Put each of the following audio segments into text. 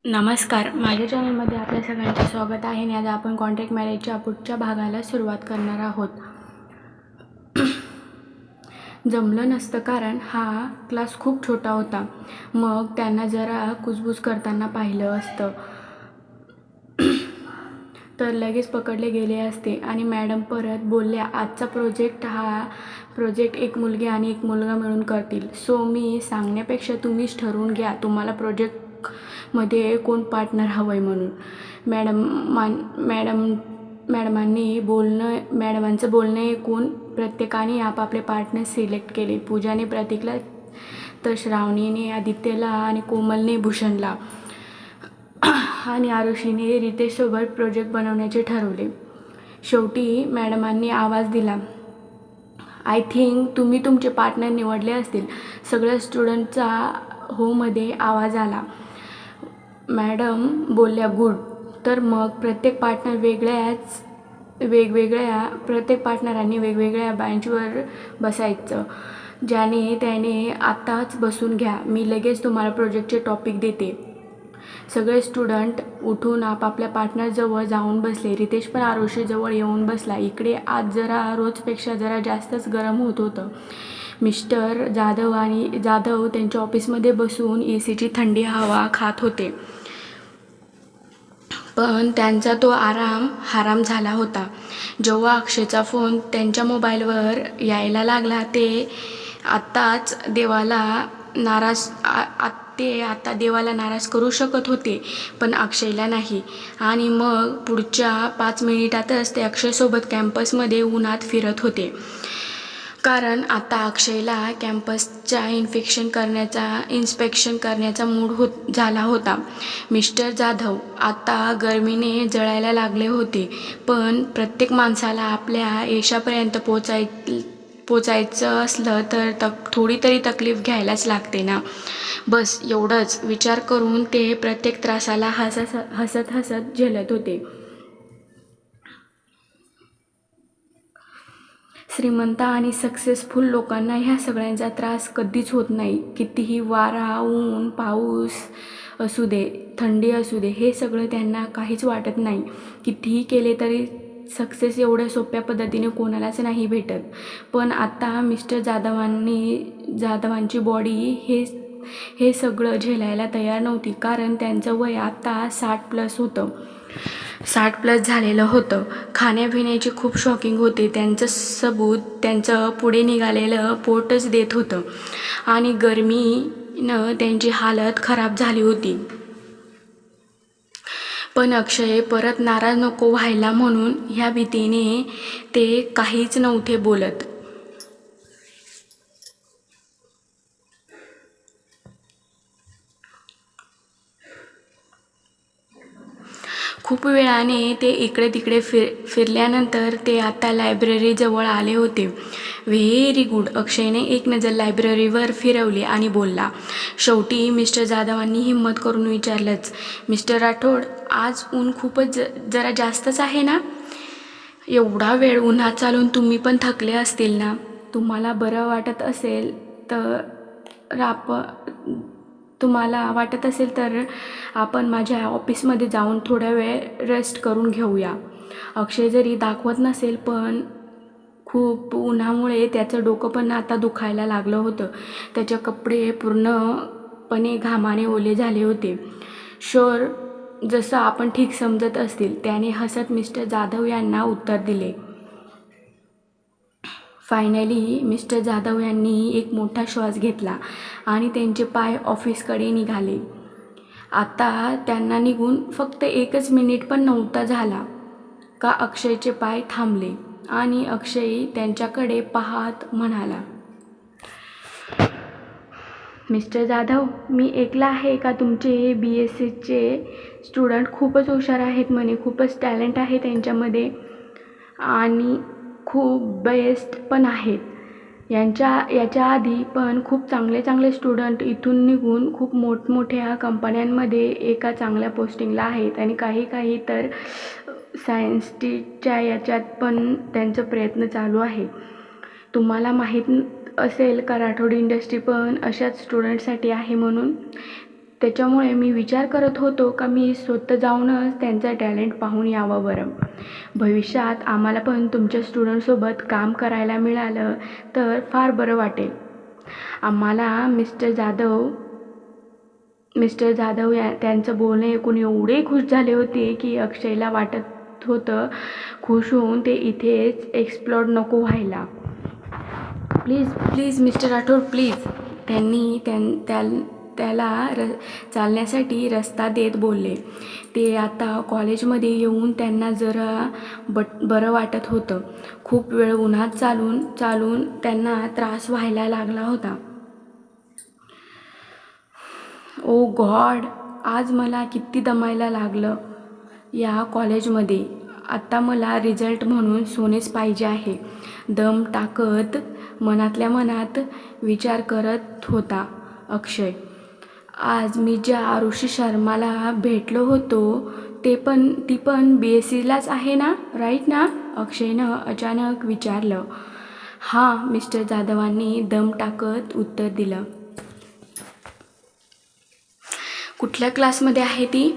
नमस्कार, माझ्या चॅनलमध्ये आपल्या सगळ्यांचे स्वागत आहे आणि आज आपण कॉन्ट्रॅक्ट मॅरेजच्या पुढच्या भागाला सुरुवात करणार आहोत. जमलं नसतं कारण हा क्लास खूप छोटा होता. मग त्यांना जरा कुजबूज करताना पाहिलं असतं तर लगेच पकडले गेले असते आणि मॅडम परत बोलल्या, आजचा प्रोजेक्ट एक मुलगी आणि एक मुलगा मिळून करतील. सो मी सांगण्यापेक्षा तुम्हीच ठरवून घ्या तुम्हाला प्रोजेक्टमध्ये कोण पार्टनर हवं आहे म्हणून. मॅडमांचं बोलणं ऐकून प्रत्येकाने आपापले पार्टनर सिलेक्ट केले. पूजाने प्रतीकला, तर श्रावणीने आदित्यला आणि कोमलने भूषणला आणि आरुषीने रितेशसोबत प्रोजेक्ट बनवण्याचे ठरवले. शेवटी मॅडमांनी आवाज दिला, आय थिंक तुम्ही तुमचे पार्टनर निवडले असतील. सगळ्या स्टुडंटचा होमध्ये आवाज आला. मॅडम बोलल्या, गुड. तर मग प्रत्येक पार्टनरांनी वेगवेगळ्या बेंचवर बसायचं. ज्याने त्याने आत्ताच बसून घ्या, मी लगेच तुम्हाला प्रोजेक्टचे टॉपिक देते. सगळे स्टुडंट उठून आपापल्या पार्टनरजवळ जाऊन बसले. रितेश पण आरुषीजवळ येऊन बसला. इकडे आज जरा रोजपेक्षा जरा जास्तच गरम होत होतं. मिस्टर जाधव त्यांच्या ऑफिसमध्ये बसून एसीची थंडी हवा खात होते. पण त्यांचा तो आराम हराम झाला होता जेव्हा अक्षयचा फोन त्यांच्या मोबाईलवर यायला लागला. ते आता देवाला नाराज करू शकत होते, पण अक्षयला नाही. आणि मग पुढच्या 5 मिनिटातच ते अक्षयसोबत कॅम्पसमध्ये उन्हात फिरत होते. कारण आता अक्षयला कॅम्पसचा इन्स्पेक्शन करण्याचा मूड झाला होता. मिस्टर जाधव आता गरमीने जळायला लागले होते. पण प्रत्येक माणसाला आपल्या यशापर्यंत पोचायचं असलं तर थोडी तरी तकलीफ घ्यायलाच लागते ना. बस एवढंच विचार करून ते प्रत्येक त्रासाला हसत झेलत होते. श्रीमंत आणि सक्सेसफुल लोकांना ह्या सगळ्यांचा त्रास कधीच होत नाही. कितीही वारा, ऊन, पाऊस असू दे, थंडी असू दे, हे सगळं त्यांना काहीच वाटत नाही. कितीही केले तरी सक्सेस एवढ्या सोप्या पद्धतीने कोणालाच नाही भेटत. पण आता मिस्टर जाधवांची बॉडी हे सगळं झेलायला तयार नव्हती. कारण त्यांचं वय आता 60+ होतं. 60+ झालेलं होतं. खाण्यापिण्याची खूप शॉकिंग होते. त्यांचं सबूत त्यांचं पुढे निघालेलं पोटच देत होतं आणि गरमीनं त्यांची हालत खराब झाली होती. पण अक्षय परत नाराज नको व्हायला म्हणून ह्या भीतीने ते काहीच नव्हते बोलत. खूप वेळाने ते इकडे तिकडे फिरल्यानंतर ते आता लायब्ररीजवळ आले होते. Very good. अक्षयने एक नजर लायब्ररीवर फिरवली आणि बोलला. शेवटी मिस्टर जाधवांनी हिम्मत करून विचारलंच, मिस्टर राठोड, आज ऊन खूपच जरा जास्तच आहे ना? एवढा वेळ उन्हात चालून तुम्ही पण थकले असतील ना? तुम्हाला वाटत असेल तर आपण माझ्या ऑफिसमध्ये जाऊन थोडा वेळ रेस्ट करून घेऊया. अक्षय जरी दाखवत नसेल, पण खूप उन्हामुळे त्याचं डोकं पण आता दुखायला लागलं होतं. त्याचे कपडे पूर्णपणे घामाने ओले झाले होते. शुअर, जसं आपण ठीक समजत असतील, त्याने हसत मिस्टर जाधव यांना उत्तर दिले. फायनली मिस्टर जाधव यांनी एक मोठा श्वास घेतला आणि त्यांचे पाय ऑफिसकडे निघाले. आता त्यांना निघून फक्त 1 मिनिट पण नव्हता झाला का अक्षयचे पाय थांबले आणि अक्षय त्यांच्याकडे पाहत म्हणाला, मिस्टर जाधव, मी ऐकलं आहे का तुमचे BSCचे स्टुडंट खूपच हुशार आहेत म्हणे, खूपच टॅलेंट आहे त्यांच्यामध्ये आणि खूप बेस्ट पण आहेत. याच्या आधी पण खूप चांगले स्टुडंट इथून निघून खूप मोठमोठ्या कंपन्यांमध्ये एका चांगल्या पोस्टिंगला आहेत आणि काही तर सायन्टिस्टच्या याच्यात पण त्यांचा प्रयत्न चालू आहे. तुम्हाला माहीत असेल का राठोड इंडस्ट्री पण अशाच स्टुडंटसाठी आहे म्हणून. त्याच्यामुळे मी विचार करत होतो का मी स्वतः जाऊनच त्यांचं टॅलेंट पाहून यावं बरं. भविष्यात आम्हाला पण तुमच्या स्टुडंटसोबत काम करायला मिळालं तर फार बरं वाटेल. आम्हाला मिस्टर जाधव त्यांचं बोलणं ऐकून एवढे खुश झाले होते की अक्षयला वाटत होतं खुश होऊन ते इथेच एक्सप्लोर नको व्हायला. Please please mister Rathod please, त्यांनी त्याला चालण्यासाठी रस्ता देत बोलले. ते आता कॉलेजमध्ये येऊन त्यांना जरा बरं वाटत होतं. खूप वेळ उन्हात चालून त्यांना त्रास व्हायला लागला होता. ओ गॉड, आज मला किती दमायला लागलं या कॉलेजमध्ये. आत्ता मला रिझल्ट म्हणून सोनेच पाहिजे आहे, दम टाकत मनातल्या मनात विचार करत होता अक्षय. आज मी ज्या आरुषी शर्माला भेटलो होतो ती पण BScलाच आहे ना, राईट ना, अक्षयनं अचानक विचारलं. हां, मिस्टर जाधवांनी दम टाकत उत्तर दिलं. कुठल्या क्लासमध्ये आहे ती,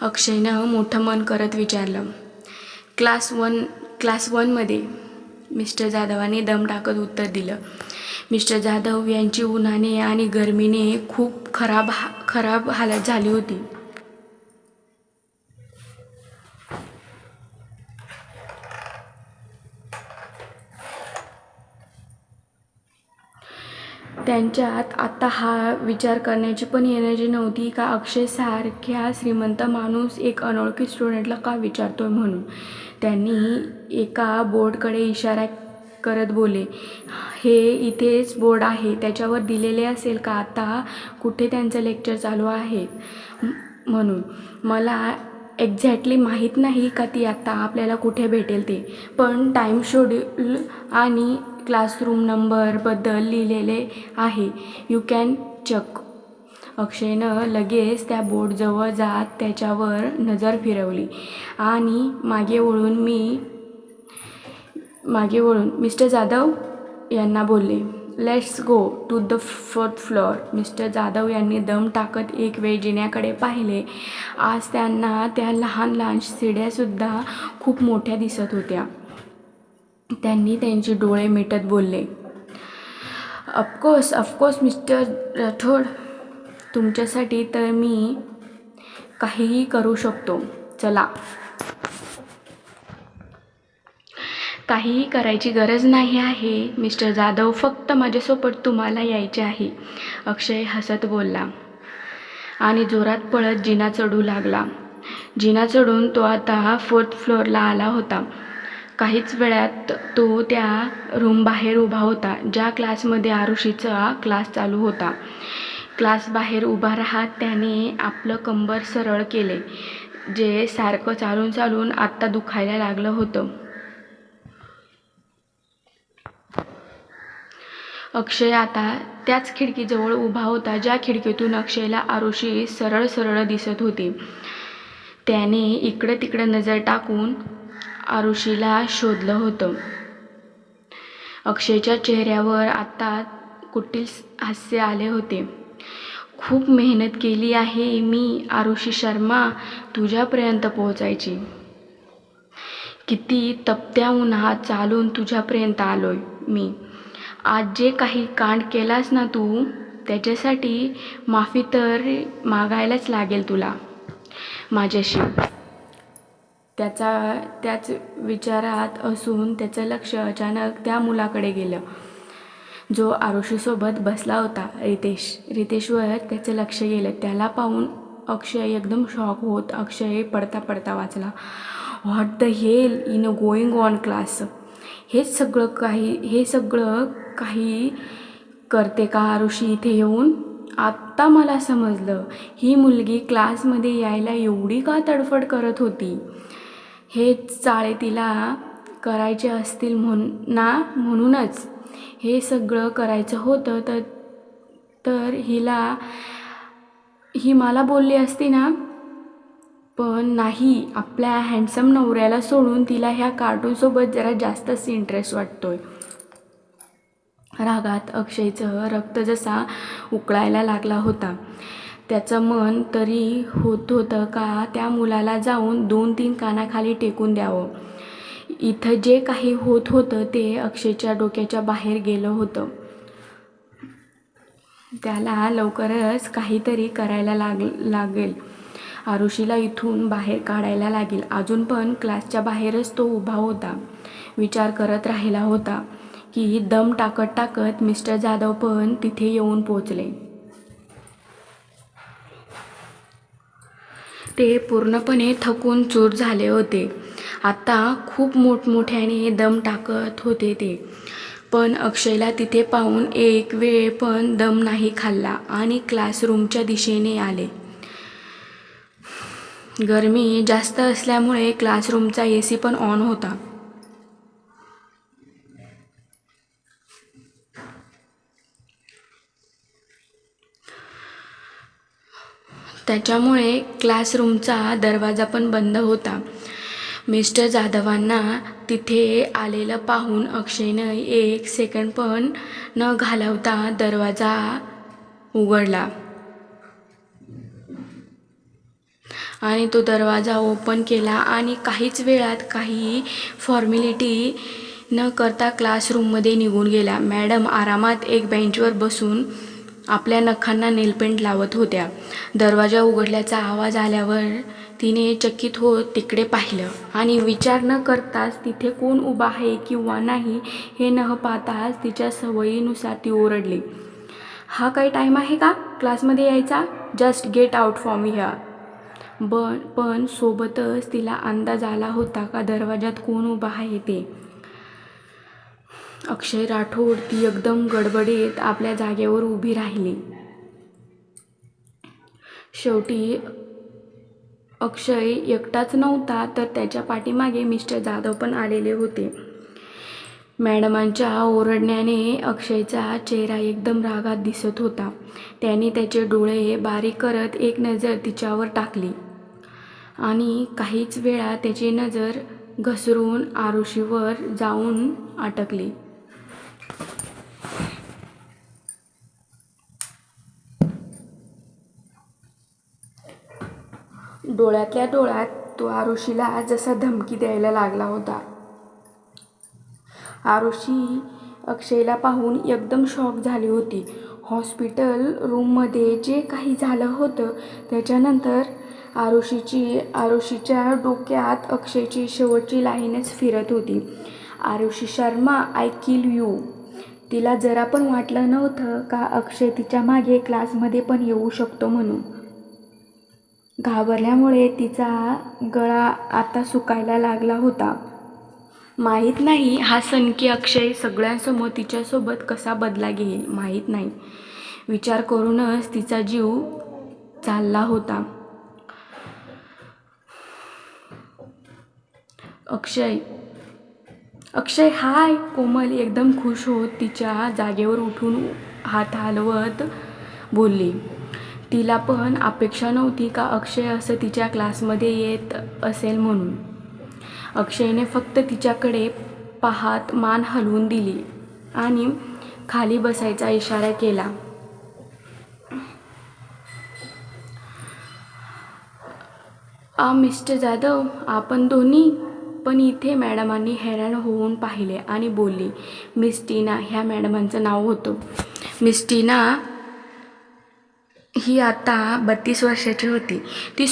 अक्षयनं मोठं मन करत विचारलं. क्लास 1मध्ये, मिस्टर जाधवांनी दम टाकत उत्तर दिलं. मिस्टर जाधव यांची उन्हाने आणि गरमीने खूप खराब हालत झाली होती. त्यांच्यात आता हा विचार करण्याची पण एनर्जी नव्हती का अक्षय सारख्या श्रीमंत माणूस एक अनोळखी स्टुडंटला का विचारतोय म्हणून. त्यांनी एका बोर्डकडे इशारा करत बोलले, हे इथेच बोर्ड आहे, त्याच्यावर दिलेले असेल का आता कुठे त्यांचं लेक्चर चालू आहे म्हणून. मला एक्झॅक्टली माहीत नाही का ती आत्ता आपल्याला कुठे भेटेल ते, पण टाईम शेड्यूल आणि क्लासरूम नंबरबद्दल लिहिलेले आहे, यू कॅन चेक. अक्षयनं लगेच त्या बोर्डजवळ जात त्याच्यावर नजर फिरवली आणि मागे वळून मिस्टर जाधव यांना बोलले, let's go to the 4th floor. Mister Jadhav यांनी दम टाकत एक वेळ जिन्याकडे पाहिले. आज त्यांना त्या लहान लहान शिड्यासुद्धा खूप मोठ्या दिसत होत्या. त्यांनी त्यांचे डोळे मिटत बोलले, ऑफकोर्स मिस्टर राठोड, तुमच्यासाठी तर मी काहीही करू शकतो. चला. काहीही करायची गरज नाही आहे मिस्टर जाधव, फक्त माझ्यासोबत तुम्हाला यायचे आहे. अक्षय हसत बोलला आणि जोरात पळत जिना चढू लागला. जिना चढून तो आता 4th फ्लोअरला आला होता. काहीच वेळात तो त्या रूमबाहेर उभा होता ज्या क्लासमध्ये आरुषीचा क्लास चालू होता. क्लास बाहेर उभा राहत त्याने आपलं कंबर सरळ केले, जे सारखं चालून आत्ता दुखायला लागलं होतं. अक्षय आता त्याच खिडकीजवळ उभा होता ज्या खिडकीतून अक्षयला आरुषी सरळ दिसत होती. त्याने इकडं तिकडं नजर टाकून आरुषीला शोधलं होतं. अक्षयच्या चेहऱ्यावर आता कुटील हास्य आले होते. खूप मेहनत केली आहे मी आरुषी शर्मा तुझ्यापर्यंत पोहोचायची. किती तपत्या उन्हात चालून तुझ्यापर्यंत आलोय मी. आज जे काही कांड केलास ना तू, त्याच्यासाठी माफी तर मागायलाच लागेल तुला माझ्याशी. त्याच विचारात असून त्याचं लक्ष अचानक त्या मुलाकडे गेलं जो आरुषीसोबत बसला होता. रितेशवर त्याचं लक्ष गेलं. त्याला पाहून अक्षय एकदम शॉक होत अक्षय पडता वाचला. What the hell in going on class. हे सगळं काही करते का आरुषी इथे येऊन. आत्ता मला समजलं ही मुलगी क्लासमध्ये यायला एवढी का तडफड करत होती. हेच चाळे तिला करायचे असतील म्हणूनच हे सगळं करायचं होतं. तर ही मला बोलली असती ना, पण नाही, आपल्या हँडसम नवऱ्याला सोडून तिला ह्या कार्टूनसोबत जरा जास्तच इंटरेस्ट वाटतोय. रागात अक्षयचं रक्त जसा उकळायला लागला होता. त्याचं मन तरी होत होतं का त्या मुलाला जाऊन 2-3 कानाखाली टेकून द्यावं. इथं जे काही होत होतं ते अक्षयच्या डोक्याच्या बाहेर गेलं होतं. त्याला लवकरच काहीतरी करायला लागेल. आरुषीला इथून बाहेर काढायला लागेल. अजून पण क्लासच्या बाहेरच तो उभा होता. विचार करत राहिला होता की दम टाकत टाकत मिस्टर जाधव पण तिथे येऊन पोचले. ते पूर्णपणे थकून चूर झाले होते. आता खूप मोठमोठ्याने दम टाकत होते ते. पण अक्षयला तिथे पाहून एक वेळ पण दम नाही खाल्ला आणि क्लासरूमच्या दिशेने आले. गरमी जास्त असल्यामुळे क्लासरूमचा AC पण ऑन होता. त्याच्यामुळे क्लासरूमचा दरवाजा पण बंद होता. मिस्टर जाधवांना तिथे आलेलं पाहून अक्षयनं 1 सेकंड पण न घालवता दरवाजा उघडला आणि तो दरवाजा ओपन केला आणि काहीच वेळात काही फॉर्मॅलिटी न करता क्लासरूममध्ये निघून गेला. मॅडम आरामात एक बेंचवर बसून आपल्या नखांना नेलपेंट लावत होत्या. दरवाजा उघडल्याचा आवाज आल्यावर तिने चकित होत तिकडे पाहिलं आणि विचार न करताच तिथे कोण उभा आहे किंवा नाही हे न पाहताच तिच्या सवयीनुसार ती ओरडली, हा काही टाईम आहे का क्लासमध्ये यायचा? Just get out from here. पण सोबतच तिला अंदाज आला होता का दरवाजात कोण उभा आहे ते. अक्षय राठोड. ती एकदम गडबडीत आपल्या जागेवर उभी राहिली. शेवटी अक्षय एकटाच नव्हता तर त्याच्या पाठीमागे मिस्टर जाधव पण आलेले होते. मॅडमांच्या ओरडण्याने अक्षयचा चेहरा एकदम रागात दिसत होता. त्याने त्याचे डोळे बारीक करत एक नजर तिच्यावर टाकली आणि काहीच वेळा त्याची नजर घसरून आरुषीवर जाऊन अटकली. डोळ्यातल्या डोळ्यात तो आरुषीला जसा धमकी द्यायला लागला होता. आरुषी अक्षयला पाहून एकदम शॉक झाली होती. हॉस्पिटल रूममध्ये जे काही झालं होतं त्याच्यानंतर आरुषीच्या डोक्यात अक्षयची शेवटची लाईनच फिरत होती, Aarushi Sharma I kill you. तिला जरा पण वाटलं नव्हतं का अक्षय तिच्या मागे क्लासमध्ये पण येऊ शकतो म्हणून. घाबरल्यामुळे तिचा गळा आता सुकायला लागला होता. माहीत नाही हा सनकी अक्षय सगळ्यांसमोर तिच्यासोबत कसा बदला घेईल माहीत नाही. विचार करूनच तिचा जीव चालला होता. अक्षय हाय. कोमल एकदम खुश होत तिच्या जागेवर उठून हात हलवत बोलली. तिला पण अपेक्षा नव्हती का अक्षय असं तिच्या क्लासमध्ये येत असेल म्हणून. अक्षयने फक्त तिच्याकडे पाहत मान हलवून दिली आणि खाली बसायचा इशारा केला. मिस्टर जाधव आपण दोन्ही. पण इथे मॅडमांनी हैराण होऊन पाहिले आणि बोलली, मिस टीना. ह्या मॅडमांचं नाव होतं. मिस टीना ही आता 32 वर्षाची होती. ती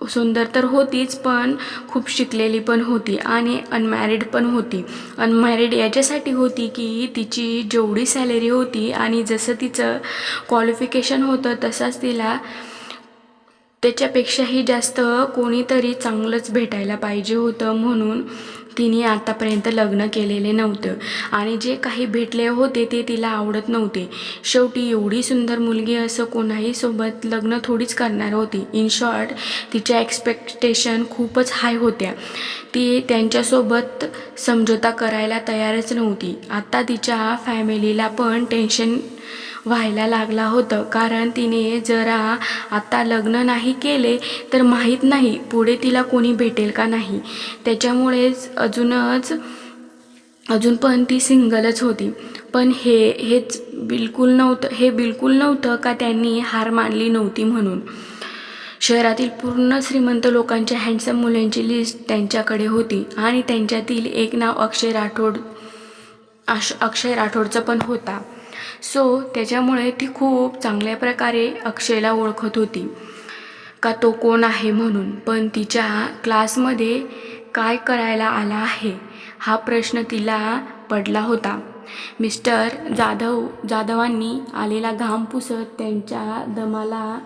सुंदर तर होतीच पण खूप शिकलेली पण होती आणि अनमॅरिड पण होती. अनमॅरिड याच्यासाठी होती की तिची जेवढी सॅलरी होती आणि जसं तिचं क्वालिफिकेशन होतं तसाच तिला त्याच्यापेक्षाही जास्त कोणीतरी चांगलंच भेटायला पाहिजे होतं म्हणून तिने आतापर्यंत लग्न केलेले नव्हतं आणि जे काही भेटले होते ते तिला आवडत नव्हते. शेवटी एवढी सुंदर मुलगी असं कोणाही सोबत लग्न थोडीच करणार होती. इन शॉर्ट तिच्या एक्सपेक्टेशन खूपच हाय होत्या. ती त्यांच्यासोबत समझोता करायला तयारच नव्हती. आता तिच्या फॅमिलीला पण टेन्शन व्हायला लागला होतं कारण तिने जरा आता लग्न नाही केले तर माहीत नाही पुढे तिला कोणी भेटेल का नाही. त्याच्यामुळेच अजून पण ती सिंगलच होती. पण हे बिलकुल नव्हतं का त्यांनी हार मानली नव्हती म्हणून. शहरातील पूर्ण श्रीमंत लोकांच्या हँडसम मुलांची लिस्ट त्यांच्याकडे होती आणि त्यांच्यातील एक नाव अक्षय राठोडचं पण होता. सो त्याच्यामुळे ती खूप चांगल्या प्रकारे अक्षयला ओळखत होती का तो कोण आहे म्हणून. पण तिच्या क्लासमध्ये काय करायला आला आहे हा प्रश्न तिला पडला होता. मिस्टर जाधवांनी आलेला घाम पुसत त्यांच्या दमाला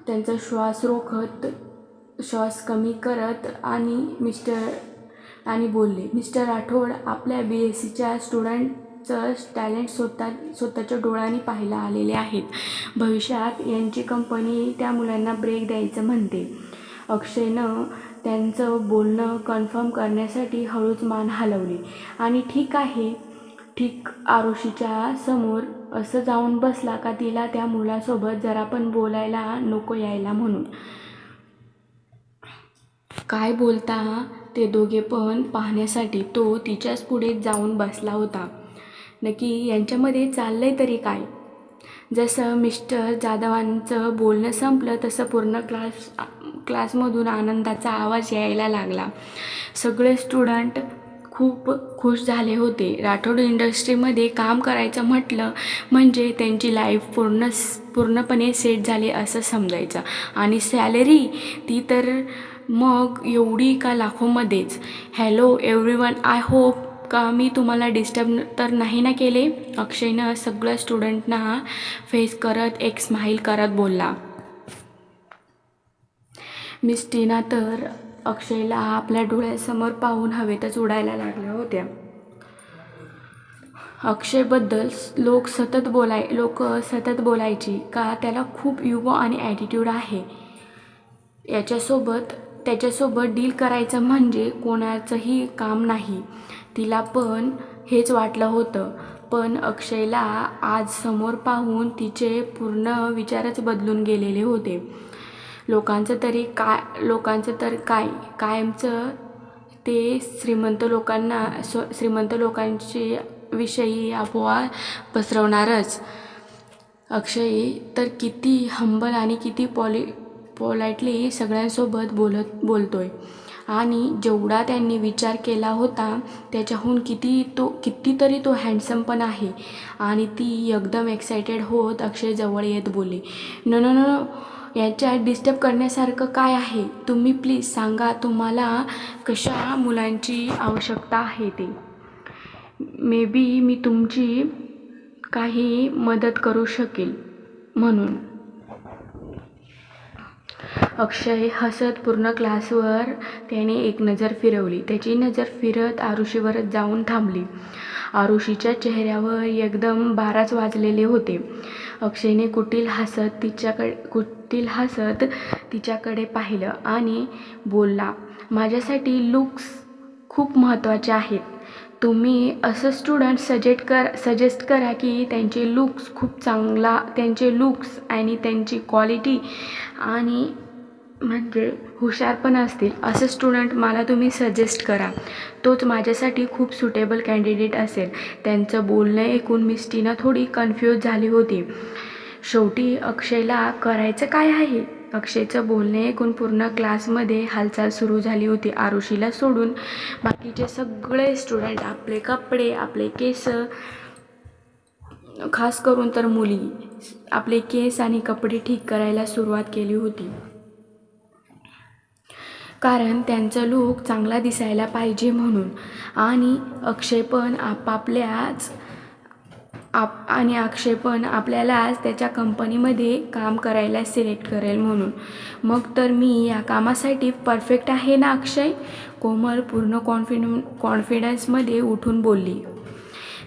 त्यांचा श्वास रोखत, श्वास कमी करत आणि बोलले, मिस्टर राठोड, आपल्या BScच्या स्टुडंटचं टॅलेंट स्वतःच्या डोळ्यांनी पाहायला आलेले आहेत. भविष्यात यांची कंपनी त्या मुलांना ब्रेक द्यायचं म्हणते. अक्षयनं त्यांचं बोलणं कन्फर्म करण्यासाठी हळूच मान हलवली आणि ठीक आरुषीच्या समोर असं जाऊन बसला का तिला त्या मुलासोबत जरा पण बोलायला नको यायला म्हणून. काय बोलता ते दोघे पण पाहण्यासाठी तो तिच्याच पुढे जाऊन बसला होता. नक्की यांच्यामध्ये चाललंय तरी काय? जसं मिस्टर जाधवांचं बोलणं संपलं तसं पूर्ण क्लासमधून आनंदाचा आवाज यायला लागला. सगळे स्टुडंट खूप खुश झाले होते. राठोड इंडस्ट्रीमध्ये काम करायचं म्हटलं म्हणजे त्यांची लाईफ पूर्णपणे सेट झाली असं समजायचं. आणि सॅलरी ती तर मग एवढी का लाखोमध्येच. हॅलो एव्हरीवन, आय होप का मी तुम्हाला डिस्टर्ब तर नाही ना केले? अक्षयनं सगळ्या स्टुडंटना फेस करत एक स्माईल करत बोलला. मिस टीना तर अक्षयला आपल्या डोळ्यासमोर पाहून हवेतच उडायला लागल्या होत्या. अक्षयबद्दल लोक सतत बोलायची का त्याला खूप इगो आणि ॲटिट्यूड आहे. त्याच्यासोबत डील करायचं म्हणजे कोणाचंही काम नाही. तिला पण हेच वाटलं होतं. पण अक्षयला आज समोर पाहून तिचे पूर्ण विचारच बदलून गेलेले होते. लोकांचं तर काय कायमचं ते श्रीमंत लोकांची विषयी अफवा पसरवणारच. अक्षय तर किती हंबल आणि किती पोलाइटली सगळ्यांसोबत बोलतोय आणि जेवढा त्यांनी विचार केला होता त्याच्याहून कितीतरी तो हँडसम पण आहे. आणि ती एकदम एक्सायटेड होत अक्षय जवळ येत बोलली, नो, याच्यात डिस्टर्ब करण्यासारखं काय आहे? तुम्ही प्लीज सांगा तुम्हाला कशा मुलांची आवश्यकता आहे ते. मे बी मी तुमची काही मदत करू शकेल म्हणून. अक्षय हसत पूर्ण क्लासवर त्याने एक नजर फिरवली. त्याची नजर फिरत आरुषीवरच जाऊन थांबली. आरुषीच्या चेहऱ्यावर एकदम 12च वाजलेले होते. अक्षयने कुटील हसत तिच्याकडे पाहिलं आणि बोलला, माझ्यासाठी लुक्स खूप महत्त्वाचे आहेत. तुम्ही असं स्टुडंट सजेस्ट करा की त्यांचे लुक्स आणि त्यांची क्वालिटी आणि म्हणजे हुशार पण असतील असं स्टुडंट मला तुम्ही सजेस्ट करा. तोच माझ्यासाठी खूप सुटेबल कॅन्डिडेट असेल. त्यांचं बोलणं ऐकून मिस टीना थोडी कन्फ्यूज झाली होती. शेवटी अक्षयला करायचं काय आहे? अक्षयचं बोलणे ऐकून पूर्ण क्लासमध्ये हालचाल सुरू झाली होती. आरुषीला सोडून बाकीचे सगळे स्टुडंट आपले कपडे, आपले केस, खास करून तर मुली आपले केस आणि कपडे ठीक करायला सुरुवात केली होती. कारण त्यांचा लूक चांगला दिसायला पाहिजे म्हणून. आणि अक्षय पण आपल्यालाच त्याच्या कंपनीमध्ये काम करायला सिलेक्ट करेल म्हणून. मग तर मी या कामासाठी परफेक्ट आहे ना अक्षय? कोमल पूर्ण कॉन्फिडन्समध्ये उठून बोलली.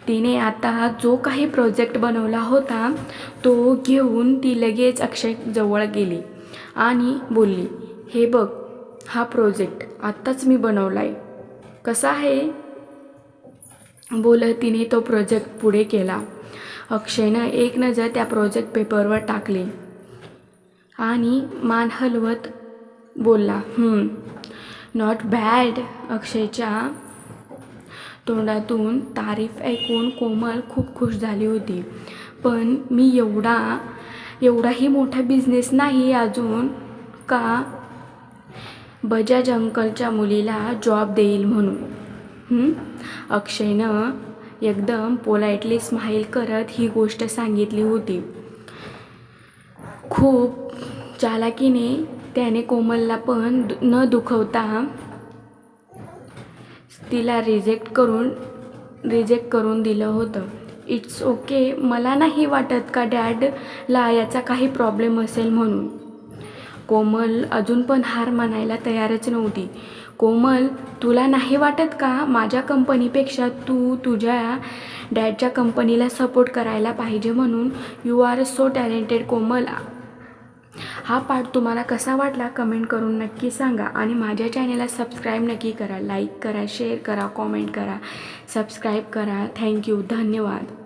तिने आता जो काही प्रोजेक्ट बनवला होता तो घेऊन ती लगेच अक्षय जवळ गेली आणि बोलली, हे बघ, हा प्रोजेक्ट आत्ताच मी बनवलाय, कसा आहे? बोलत तिने तो प्रोजेक्ट पुढे केला. अक्षयनं एक नजर त्या प्रोजेक्ट पेपरवर टाकली आणि मान हलवत बोलला, नॉट बॅड. अक्षयच्या तोंडातून तारीफ ऐकून कोमल खूप खुश झाली होती. पण मी एवढाही मोठा बिझनेस नाही अजून का बजाज अंकलच्या मुलीला जॉब देईल म्हणून. अक्षयनं एकदम पोलाइटली स्माईल करत ही गोष्ट सांगितली होती. खूप चालाकीने त्याने कोमलला पण न दुखवता तिला रिजेक्ट करून दिलं होतं. इट्स ओके, मला नाही वाटत का डॅडला याचा काही प्रॉब्लेम असेल म्हणून. कोमल अजून पण हार मानायला तयारच नव्हती. कोमल, तुला नाही वाटत का माझ्या कंपनीपेक्षा तू तुझ्या डॅडच्या कंपनीला सपोर्ट करायला पाहिजे म्हणून. यू आर सो टॅलेंटेड कोमल. हा पार्ट तुम्हाला कसा वाटला कमेंट करून नक्की सांगा आणि माझ्या चॅनेलला सबस्क्राईब नक्की करा. लाईक करा, शेअर करा, कॉमेंट करा, सबस्क्राईब करा. थँक्यू, धन्यवाद.